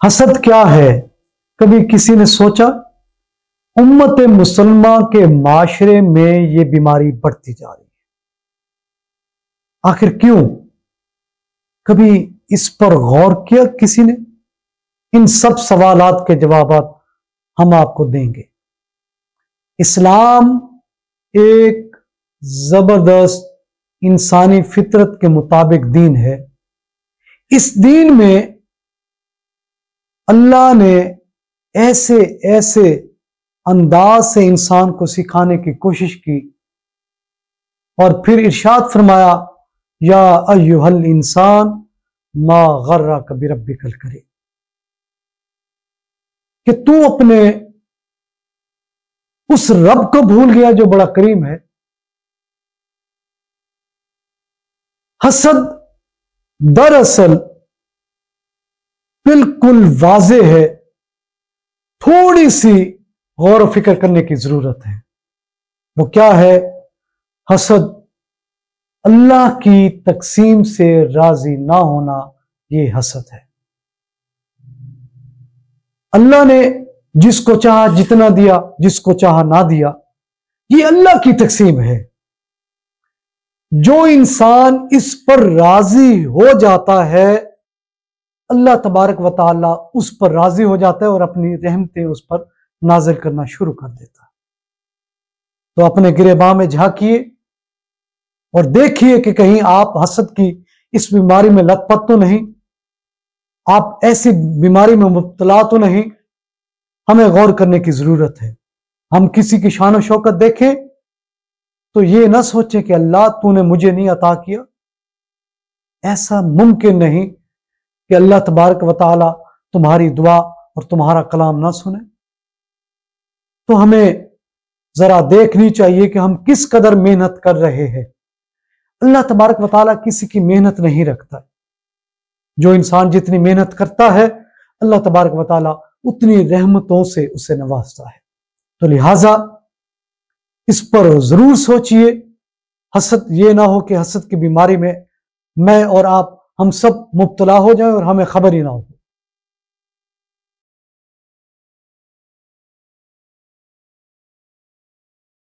حسد کیا ہے؟ کبھی کسی نے سوچا؟ امت مسلمہ کے معاشرے میں یہ بیماری بڑھتی جا رہی ہے، آخر کیوں؟ کبھی اس پر غور کیا کسی نے؟ ان سب سوالات کے جوابات ہم آپ کو دیں گے۔ اسلام ایک زبردست انسانی فطرت کے مطابق دین ہے۔ اس دین میں اللہ نے ایسے انداز سے انسان کو سکھانے کی کوشش کی اور پھر ارشاد فرمایا، یا ایھا الانسان ما غرک بربک الکریم، کہ تو اپنے اس رب کو بھول گیا جو بڑا کریم ہے۔ حسد دراصل بالکل واضح ہے، تھوڑی سی غور و فکر کرنے کی ضرورت ہے۔ وہ کیا ہے؟ حسد اللہ کی تقسیم سے راضی نہ ہونا، یہ حسد ہے۔ اللہ نے جس کو چاہا جتنا دیا، جس کو چاہا نہ دیا، یہ اللہ کی تقسیم ہے۔ جو انسان اس پر راضی ہو جاتا ہے، اللہ تبارک و تعالی اس پر راضی ہو جاتا ہے اور اپنی رحمتیں اس پر نازل کرنا شروع کر دیتا ہے۔ تو اپنے گریباں میں جھانکیے اور دیکھیے کہ کہیں آپ حسد کی اس بیماری میں لت پت تو نہیں، آپ ایسی بیماری میں مبتلا تو نہیں۔ ہمیں غور کرنے کی ضرورت ہے۔ ہم کسی کی شان و شوکت دیکھیں تو یہ نہ سوچیں کہ اللہ تو نے مجھے نہیں عطا کیا۔ ایسا ممکن نہیں کہ اللہ تبارک و تعالی تمہاری دعا اور تمہارا کلام نہ سنے۔ تو ہمیں ذرا دیکھنی چاہیے کہ ہم کس قدر محنت کر رہے ہیں۔ اللہ تبارک و تعالی کسی کی محنت نہیں رکھتا۔ جو انسان جتنی محنت کرتا ہے، اللہ تبارک و تعالی اتنی رحمتوں سے اسے نوازتا ہے۔ تو لہٰذا اس پر ضرور سوچئے، حسد یہ نہ ہو کہ حسد کی بیماری میں میں اور آپ ہم سب مبتلا ہو جائیں اور ہمیں خبر ہی نہ ہو۔